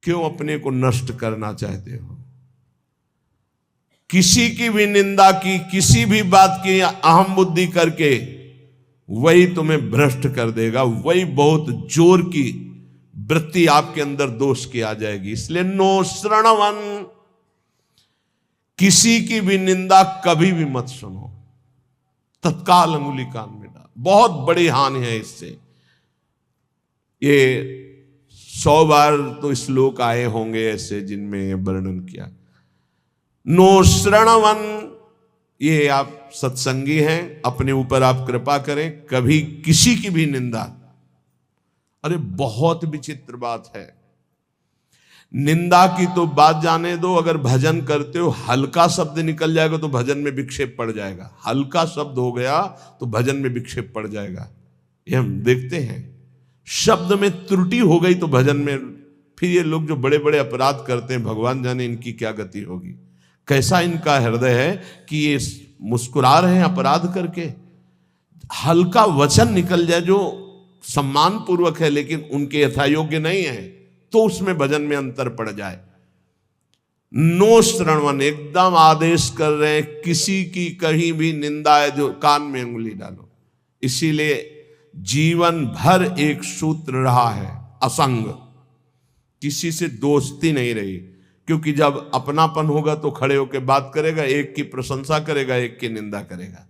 क्यों अपने को नष्ट करना चाहते हो? किसी की भी निंदा की, किसी भी बात की अहम बुद्धि करके वही तुम्हें भ्रष्ट कर देगा, वही बहुत जोर की वृत्ति आपके अंदर दोष की आ जाएगी। इसलिए नो श्रणवन, किसी की भी निंदा कभी भी मत सुनो, तत्काल अंगुली कान में डाल। बहुत बड़ी हानि है इससे। ये 100 बार तो श्लोक आए होंगे ऐसे जिनमें ये वर्णन किया। नो श्रणवन, ये आप सत्संगी हैं, अपने ऊपर आप कृपा करें, कभी किसी की भी निंदा। अरे बहुत विचित्र बात है, निंदा की तो बात जाने दो, अगर भजन करते हो हल्का शब्द निकल जाएगा तो भजन में विक्षेप पड़ जाएगा, हल्का शब्द हो गया तो भजन में विक्षेप पड़ जाएगा। ये हम देखते हैं, शब्द में त्रुटि हो गई तो भजन में, फिर ये लोग जो बड़े बड़े अपराध करते हैं, भगवान जाने इनकी क्या गति होगी। कैसा इनका हृदय है कि ये मुस्कुरा रहे हैं अपराध करके, हल्का वचन निकल जाए जो सम्मान पूर्वक है लेकिन उनके यथायोग्य नहीं है, तो उसमें भजन में अंतर पड़ जाए। नो श्रणवन, एकदम आदेश कर रहे हैं, किसी की कहीं भी निंदा है जो कान में उंगली डालो। इसीलिए जीवन भर एक सूत्र रहा है, असंग, किसी से दोस्ती नहीं रही, क्योंकि जब अपनापन होगा तो खड़े होकर बात करेगा, एक की प्रशंसा करेगा, एक की निंदा करेगा।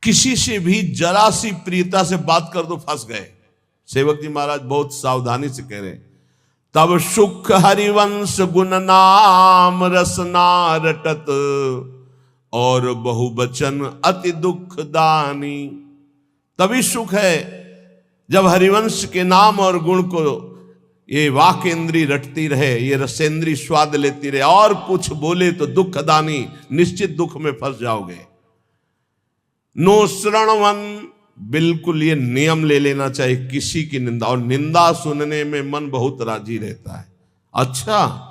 किसी से भी जरा सी प्रियता से बात कर दो फंस गए। सेवक जी महाराज बहुत सावधानी से कह रहे, तब सुख हरिवंश गुण नाम रसना रटत, और बहुवचन अति दुख दानी। तभी सुख है जब हरिवंश के नाम और गुण को ये वाक इंद्री रटती रहे, ये रसेंद्री स्वाद लेती रहे, और कुछ बोले तो दुख दानी, निश्चित दुख में फंस जाओगे। नो श्रणवन, बिल्कुल ये नियम ले लेना चाहिए, किसी की निंदा, और निंदा सुनने में मन बहुत राजी रहता है, अच्छा,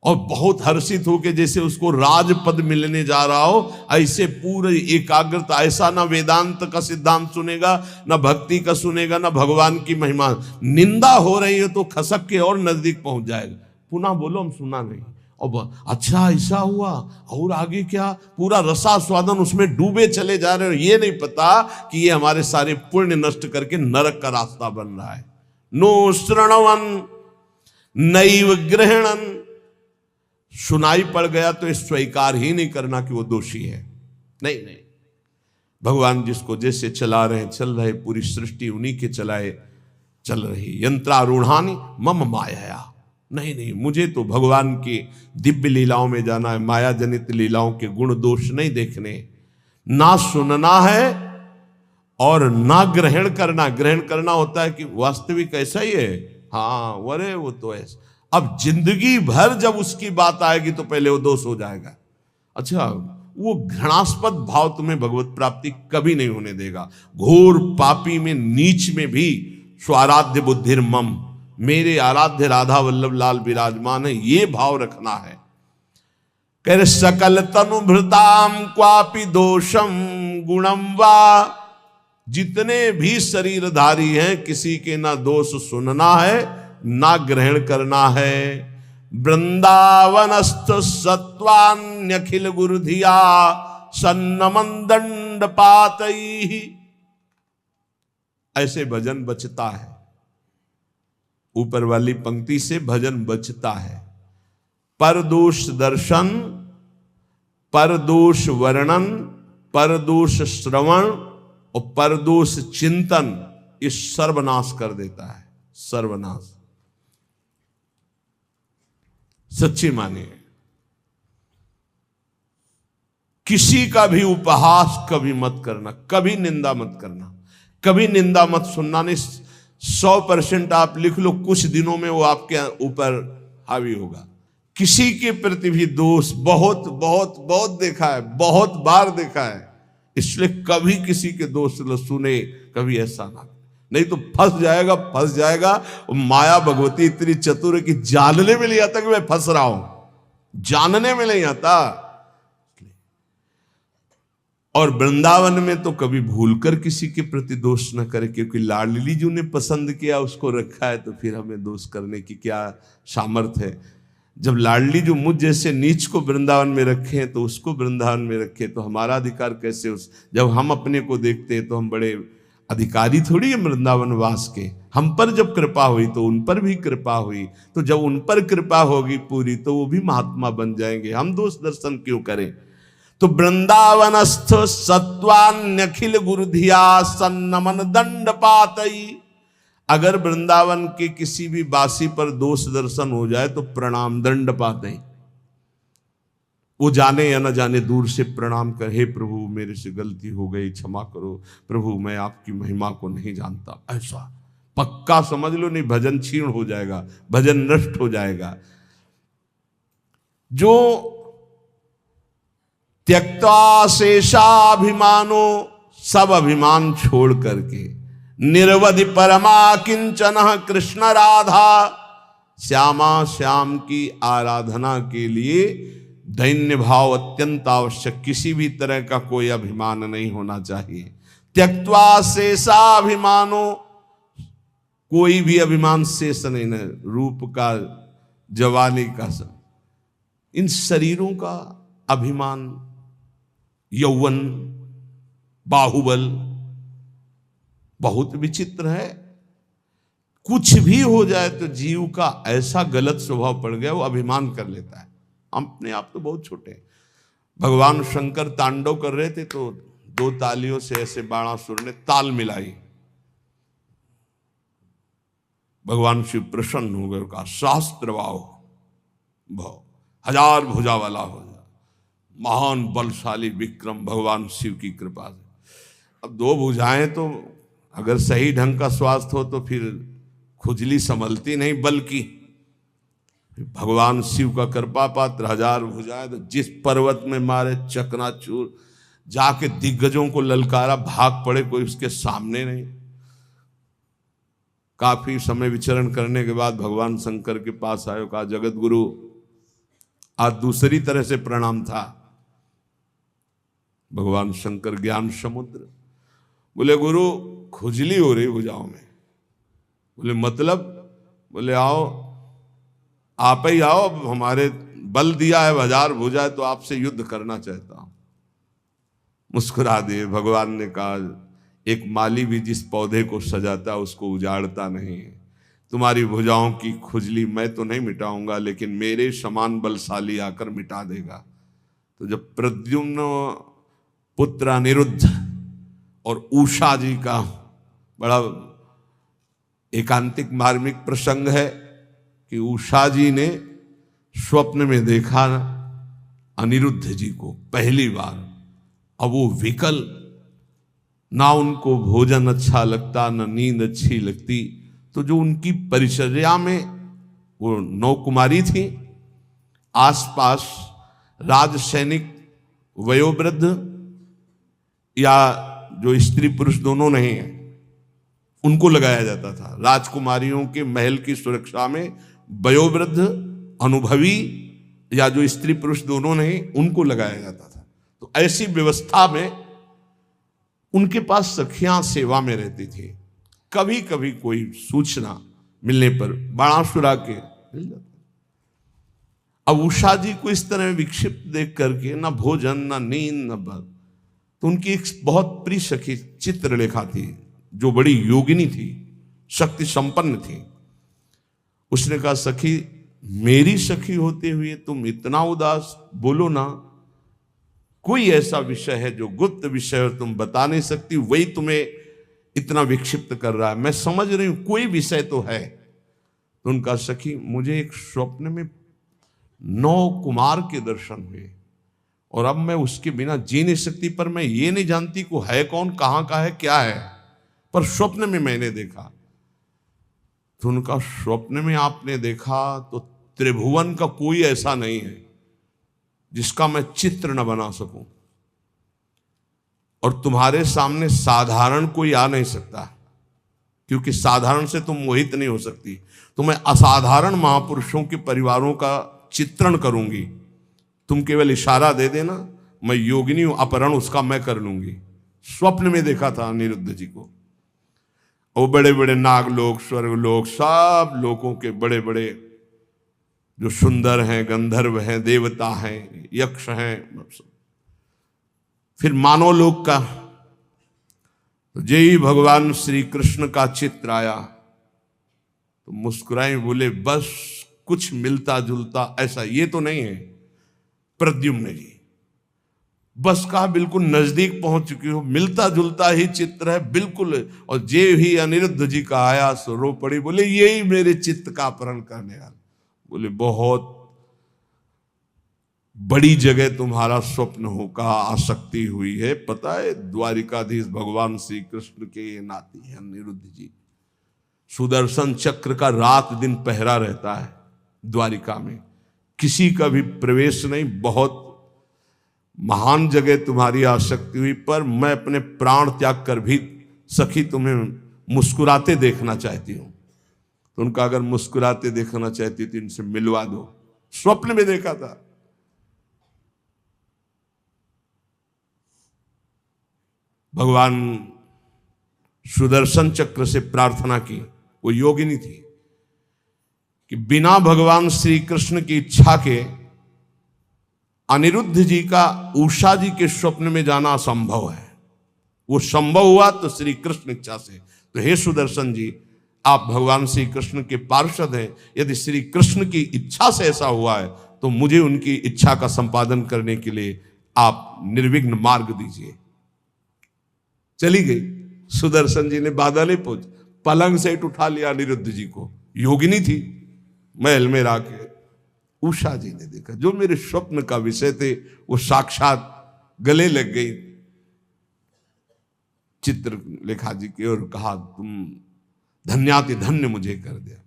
और बहुत हर्षित होके जैसे उसको राजपद मिलने जा रहा हो, ऐसे पूरे एकाग्रता। ऐसा ना वेदांत का सिद्धांत सुनेगा, ना भक्ति का सुनेगा, ना भगवान की महिमा। निंदा हो रही है तो खसक के और नजदीक पहुंच जाएगा, पुनः बोलो हम सुना नहीं, और अच्छा ऐसा हुआ, और आगे क्या, पूरा रसास्वादन उसमें डूबे चले जा रहे हो, ये नहीं पता कि ये हमारे सारे पुण्य नष्ट करके नरक का रास्ता बन रहा है। नो श्रणवन नैव ग्रहणन, सुनाई पड़ गया तो स्वीकार ही नहीं करना कि वो दोषी है। नहीं नहीं, भगवान जिसको जैसे चला रहे चल रहे, पूरी सृष्टि उन्हीं के चलाए चल रही। यंत्रारूढ़ानी मम माया, नहीं नहीं, मुझे तो भगवान की दिव्य लीलाओं में जाना है, माया जनित लीलाओं के गुण दोष नहीं देखने, ना सुनना है और ना ग्रहण करना। ग्रहण करना होता है कि वास्तविक ऐसा ही है, हाँ वरे वो तो ऐसा। अब जिंदगी भर जब उसकी बात आएगी तो पहले वो दोष हो जाएगा। अच्छा, वो घृणास्पद भाव तुम्हें भगवत प्राप्ति कभी नहीं होने देगा। घोर पापी में, नीच में भी स्वाराध्य बुद्धिर मम, मेरे आराध्य राधा वल्लभ लाल विराजमान है, ये भाव रखना है। कह रहे सकल तनुभृताम क्वापि दोषम गुणम वा, जितने भी शरीरधारी हैं किसी के ना दोष सुनना है ना ग्रहण करना है। वृंदावनस्थ सत्वान्यखिल गुरुधिया सन्नमन दंड पातई, ऐसे भजन बचता है। ऊपर वाली पंक्ति से भजन बचता है। परदोष दर्शन, परदोष वर्णन, परदोष श्रवण और परदोष चिंतन, ये सर्वनाश कर देता है, सर्वनाश। सच्ची मानिए, किसी का भी उपहास कभी मत करना, कभी निंदा मत करना, कभी निंदा मत सुनना। नहीं, 100% आप लिख लो, कुछ दिनों में वो आपके ऊपर हावी होगा। किसी के प्रति भी दोष बहुत बहुत बहुत देखा है, बहुत बार देखा है, इसलिए कभी किसी के दोष न सुने, कभी ऐसा ना, नहीं तो फंस जाएगा, फंस जाएगा। माया भगवती इतनी चतुर है कि जानने में नहीं आता कि मैं फंस रहा हूं, जानने में नहीं आता। और वृंदावन में तो कभी भूलकर किसी के प्रति दोष न करे, क्योंकि लाडली जी ने पसंद किया, उसको रखा है, तो फिर हमें दोष करने की क्या सामर्थ्य है। जब लाडली जो मुझ जैसे नीच को वृंदावन में रखे हैं तो उसको वृंदावन में रखे, तो हमारा अधिकार कैसे जब हम अपने को देखते हैं तो हम बड़े अधिकारी थोड़ी है वृंदावन वास के। हम पर जब कृपा हुई तो उन पर भी कृपा हुई, तो जब उन पर कृपा होगी पूरी तो वो भी महात्मा बन जाएंगे, हम दोष दर्शन क्यों करें। तो वृंदावनस्थ सत्वान्यखिल गुरुधिया सन्नमन दंड पातई। अगर वृंदावन के किसी भी वासी पर दोष दर्शन हो जाए तो प्रणाम दंड पाते, वो जाने या न जाने दूर से प्रणाम कर, हे प्रभु मेरे से गलती हो गई, क्षमा करो प्रभु, मैं आपकी महिमा को नहीं जानता। ऐसा पक्का समझ लो, नहीं भजन क्षीण हो जाएगा, भजन नष्ट हो जाएगा। जो त्यक्ता शेषाभिमानो, सब अभिमान छोड़ करके निर्वधि परमा किंचन कृष्ण राधा, श्यामा श्याम की आराधना के लिए दैन्य भाव अत्यंत आवश्यक। किसी भी तरह का कोई अभिमान नहीं होना चाहिए। त्यक्त्वा शेषाभिमानो, कोई भी अभिमान शेष नहीं है, रूप का, जवानी का, इन शरीरों का अभिमान, यौवन, बाहुबल बहुत विचित्र है। कुछ भी हो जाए तो जीव का ऐसा गलत स्वभाव पड़ गया, वो अभिमान कर लेता है। हम अपने आप तो बहुत छोटे हैं। भगवान शंकर तांडव कर रहे थे तो दो तालियों से ऐसे बाणासुर ने ताल मिलाई, भगवान शिव प्रसन्न हो गए, कहा शास्त्र भाव हजार भुजा वाला हो जा, महान बलशाली विक्रम भगवान शिव की कृपा से। अब दो भुजाएं तो अगर सही ढंग का स्वास्थ्य हो तो फिर खुजली संभलती नहीं, बल्कि भगवान शिव का कृपा पात्र हजार भुजाएं, तो जिस पर्वत में मारे चकनाचूर, जाके दिग्गजों को ललकारा, भाग पड़े, कोई उसके सामने नहीं। काफी समय विचरण करने के बाद भगवान शंकर के पास आयो, कहा जगत गुरु, आज दूसरी तरह से प्रणाम था। भगवान शंकर ज्ञान समुद्र, बोले गुरु खुजली हो रही भुजाओं में। बोले मतलब? बोले आओ, आप ही आओ, अब हमारे बल दिया है, हजार भुजा है, तो आपसे युद्ध करना चाहता हूं। मुस्कुरा दिए। भगवान ने कहा एक माली भी जिस पौधे को सजाता उसको उजाड़ता नहीं है। तुम्हारी भुजाओं की खुजली मैं तो नहीं मिटाऊंगा, लेकिन मेरे समान बलशाली आकर मिटा देगा। तो जब प्रद्युम्न पुत्र अनिरुद्ध और उषा जी का बड़ा एकांतिक मार्मिक प्रसंग है कि उषा जी ने स्वप्न में देखा अनिरुद्ध जी को पहली बार। अब वो विकल, ना उनको भोजन अच्छा लगता, ना नींद अच्छी लगती। तो जो उनकी परिचर्या में वो 9 कुमारी थी, आसपास राज सैनिक वयोवृद्ध या जो स्त्री पुरुष दोनों नहीं है, उनको लगाया जाता था। राजकुमारियों के महल की सुरक्षा में वयोवृद्ध, अनुभवी या जो स्त्री पुरुष दोनों नहीं, उनको लगाया जाता था। तो ऐसी व्यवस्था में उनके पास सखियां सेवा में रहती थी। कभी कभी कोई सूचना मिलने पर बाणासुरा के मिल जाता। अब उषा जी को इस तरह विक्षिप्त देख करके ना भोजन, ना नींद, न बल, तो उनकी एक बहुत प्रिय सखी चित्रलेखा थी, जो बड़ी योगिनी थी, शक्ति संपन्न थी। उसने कहा सखी, मेरी सखी होते हुए तुम इतना उदास, बोलो ना, कोई ऐसा विषय है जो गुप्त विषय और तुम बता नहीं सकती, वही तुम्हें इतना विक्षिप्त कर रहा है। मैं समझ रही हूं कोई विषय तो है। तो उनका सखी, मुझे एक स्वप्न में 9 कुमार के दर्शन हुए और अब मैं उसके बिना जी नहीं सकती, पर मैं ये नहीं जानती को है कौन, कहाँ का है, क्या है, पर स्वप्न में मैंने देखा। तो उनका स्वप्न में आपने देखा तो त्रिभुवन का कोई ऐसा नहीं है जिसका मैं चित्र न बना सकूं, और तुम्हारे सामने साधारण कोई आ नहीं सकता, क्योंकि साधारण से तुम मोहित नहीं हो सकती। तो मैं असाधारण महापुरुषों के परिवारों का चित्रण करूंगी, तुम केवल इशारा दे देना, मैं योगिनी हूं, अपहरण उसका मैं कर लूंगी। स्वप्न में देखा था अनिरुद्ध जी को। वो बड़े बड़े नागलोक, स्वर्गलोक, सब लोगों के बड़े बड़े जो सुंदर हैं, गंधर्व हैं, देवता हैं, यक्ष हैं, फिर मानव लोक का। तो जय भगवान श्री कृष्ण का चित्र आया तो मुस्कुराए, बोले बस कुछ मिलता जुलता ऐसा ये तो नहीं है प्रद्युम्न जी, बस कहा बिल्कुल नजदीक पहुंच चुकी हो, मिलता जुलता ही चित्र है बिल्कुल। और जे ही अनिरुद्ध जी का आया सो रो पड़ी, बोले यही मेरे चित्त का अपहरण करने वाला। बोले बहुत बड़ी जगह तुम्हारा स्वप्न होगा, आसक्ति हुई है। पता है द्वारिकाधीश भगवान श्री कृष्ण के ये नाती है अनिरुद्ध जी। सुदर्शन चक्र का रात दिन पहरा रहता है द्वारिका में, किसी का भी प्रवेश नहीं। बहुत महान जगह तुम्हारी आसक्ति हुई, पर मैं अपने प्राण त्याग कर भी सखी तुम्हें मुस्कुराते देखना चाहती हूं। तो उनका अगर मुस्कुराते देखना चाहती तो इनसे मिलवा दो। स्वप्न में देखा था। भगवान सुदर्शन चक्र से प्रार्थना की, वो योगिनी थी, कि बिना भगवान श्री कृष्ण की इच्छा के अनिरुद्ध जी का उषा जी के स्वप्न में जाना असंभव है। वो संभव हुआ तो श्री कृष्ण इच्छा से। तो हे सुदर्शन जी, आप भगवान श्री कृष्ण के पार्षद हैं, यदि श्री कृष्ण की इच्छा से ऐसा हुआ है तो मुझे उनकी इच्छा का संपादन करने के लिए आप निर्विघ्न मार्ग दीजिए। चली गई। सुदर्शन जी ने बादल पहुंच पलंग से उठा लिया अनिरुद्ध जी को। योगिनी थी, महल में राके उषा जी ने देखा, जो मेरे स्वप्न का विषय थे वो साक्षात गले लग गई चित्रलेखा जी के, और कहा तुम धन्याति धन्य मुझे कर दिया।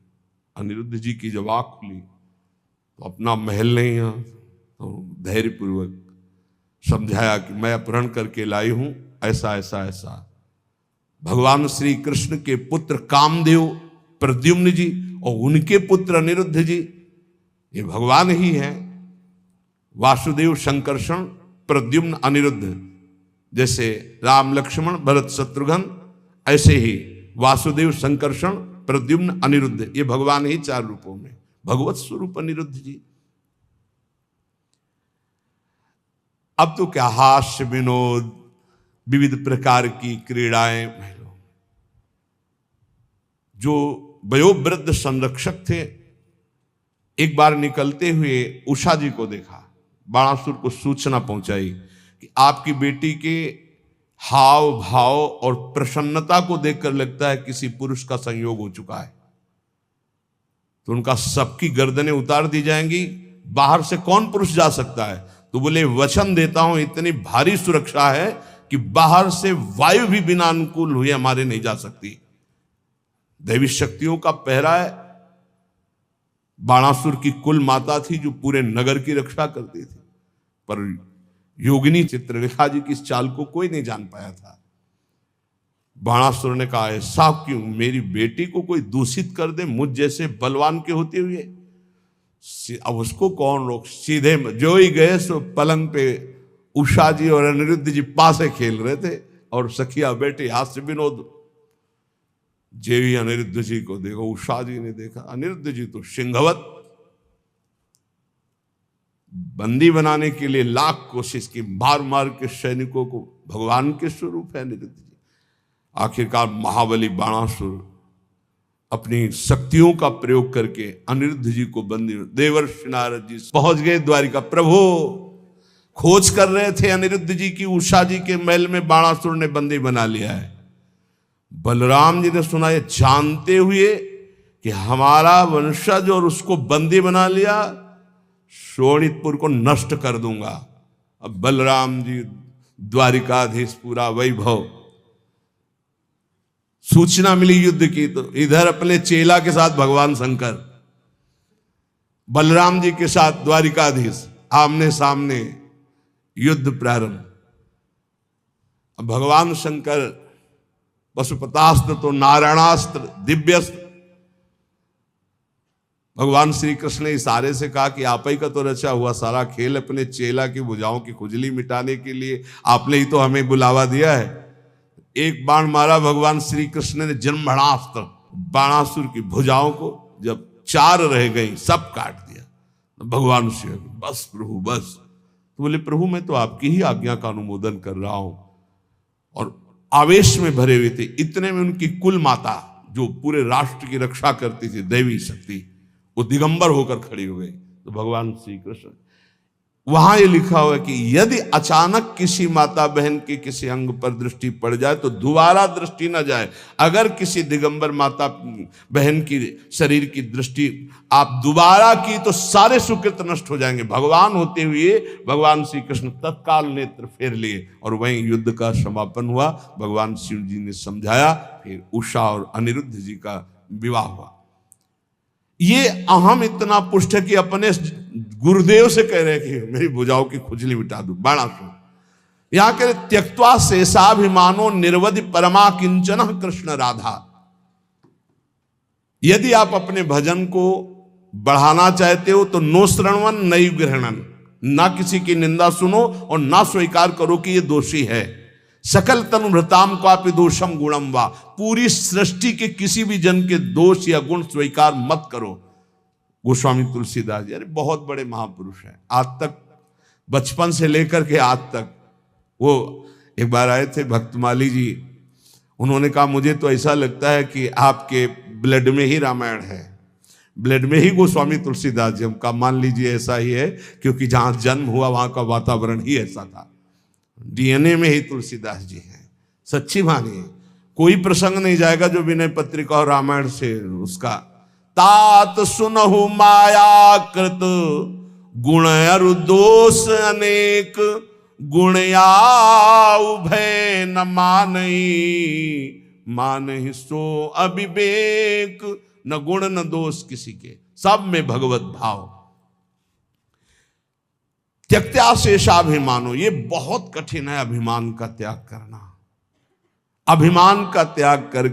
अनिरुद्ध जी की जब आंख खुली तो अपना महल नहीं है, तो धैर्यपूर्वक समझाया कि मैं अपहरण करके लाई हूं, ऐसा ऐसा ऐसा। भगवान श्री कृष्ण के पुत्र कामदेव प्रद्युम्न जी और उनके पुत्र अनिरुद्ध जी, ये भगवान ही हैं। वासुदेव संकर्षण प्रद्युम्न अनिरुद्ध, जैसे राम लक्ष्मण भरत शत्रुघ्न, ऐसे ही वासुदेव संकर्षण प्रद्युम्न अनिरुद्ध, ये भगवान ही चार रूपों में, भगवत स्वरूप अनिरुद्ध जी। अब तो क्या हास्य विनोद, विविध प्रकार की क्रीड़ाएं। जो वयोवृद्ध संरक्षक थे, एक बार निकलते हुए उषा जी को देखा, बाणासुर को सूचना पहुंचाई कि आपकी बेटी के हाव भाव और प्रसन्नता को देखकर लगता है किसी पुरुष का संयोग हो चुका है। तो उनका सबकी गर्दनें उतार दी जाएंगी, बाहर से कौन पुरुष जा सकता है? तो बोले वचन देता हूं, इतनी भारी सुरक्षा है कि बाहर से वायु भी बिना अनुकूल हुए हमारे नहीं जा सकती। दैवी शक्तियों का पहरा है। बाणासुर की कुल माता थी जो पूरे नगर की रक्षा करती थी, पर योगिनी चित्रलेखा जी की इस चाल को कोई नहीं जान पाया था। बाणासुर ने कहा ऐसा क्यों, मेरी बेटी को कोई दूषित कर दे मुझ जैसे बलवान के होते हुए, अब उसको कौन रोक। सीधे जो ही गए सो पलंग पे उषा जी और अनिरुद्ध जी पासे खेल रहे थे और सखिया बेटे हास्य विनोद। जेवी अनिरुद्ध जी को देखो, उषा जी ने देखा, अनिरुद्ध जी तो सिंहवत, बंदी बनाने के लिए लाख कोशिश की, मार मार के सैनिकों को। भगवान के स्वरूप है अनिरुद्ध जी। आखिरकार महाबली बाणासुर अपनी शक्तियों का प्रयोग करके अनिरुद्ध जी को बंदी, देवर्षि नारद जी पहुंच गए द्वारिका। प्रभु खोज कर रहे थे अनिरुद्ध जी की, उषा जी के महल में बाणासुर ने बंदी बना लिया है। बलराम जी ने सुना, ये जानते हुए कि हमारा वंशज और उसको बंदी बना लिया, शोणितपुर को नष्ट कर दूंगा। अब बलराम जी द्वारिकाधीश, पूरा वैभव। सूचना मिली युद्ध की, तो इधर अपने चेला के साथ भगवान शंकर, बलराम जी के साथ द्वारिकाधीश, आमने सामने युद्ध प्रारंभ। अब भगवान शंकर पशुपतास्त्र तो नारायणास्त्र, दिव्यस्त्र, भगवान श्री कृष्ण ने इशारे से कहा कि आप ही का तो रचा हुआ सारा खेल अपने चेला की भुजाओं की खुजली मिटाने के लिए आपने ही तो हमें बुलावा दिया है। एक बाण मारा भगवान श्री कृष्ण ने जन्मणास्त्र, बाणासुर की भुजाओं को जब 4 रह गई सब काट दिया। भगवान श्री बस प्रभु बस। तो बोले प्रभु मैं तो आपकी ही आज्ञा का अनुमोदन कर रहा हूं। और आवेश में भरे हुए थे। इतने में उनकी कुल माता जो पूरे राष्ट्र की रक्षा करती थी, दैवी शक्ति, वो दिगंबर होकर खड़ी हो गई। तो भगवान श्री कृष्ण, वहां ये लिखा हुआ है कि यदि अचानक किसी माता बहन के किसी अंग पर दृष्टि पड़ जाए तो दोबारा दृष्टि न जाए। अगर किसी दिगंबर माता बहन की शरीर की दृष्टि आप दोबारा की तो सारे सुकृत नष्ट हो जाएंगे। भगवान होते हुए भगवान श्री कृष्ण तत्काल नेत्र फेर लिए और वहीं युद्ध का समापन हुआ। भगवान शिव जी ने समझाया, फिर उषा और अनिरुद्ध जी का विवाह हुआ। ये अहम इतना पुष्ट है कि अपने गुरुदेव से कह रहे कि मेरी भुजाओं की खुजली मिटा दो, बाणासुर। यहां कह रहे त्यक्त्वा शेषाभिमानो निर्वधि परमा किंचन कृष्ण राधा। यदि आप अपने भजन को बढ़ाना चाहते हो तो नो श्रवण नई ग्रहणन, ना किसी की निंदा सुनो और ना स्वीकार करो कि ये दोषी है। सकल तनुभृताम क्वापि दोषम गुणम वा, पूरी सृष्टि के किसी भी जन के दोष या गुण स्वीकार मत करो। गोस्वामी तुलसीदास जी, अरे बहुत बड़े महापुरुष हैं। आज तक बचपन से लेकर के आज तक, वो एक बार आए थे भक्तमाली जी, उन्होंने कहा मुझे तो ऐसा लगता है कि आपके ब्लड में ही रामायण है, ब्लड में ही गोस्वामी तुलसीदास जी। हम का मान लीजिए ऐसा ही है, क्योंकि जहां जन्म हुआ वहां का वातावरण ही ऐसा था। डीएनए में ही तुलसीदास जी हैं। सच्ची मानिए, कोई प्रसंग नहीं जाएगा जो विनय पत्रिका और रामायण से उसका। तात सुनहु माया कृत गुण अरु दोष अनेक, गुणया उभय न मानई, मानहि सो अविवेक। न गुण न दोष किसी के, सब में भगवत भाव। त्यक्त्या शेषाभिमानो, ये बहुत कठिन है अभिमान का त्याग करना। अभिमान का त्याग करके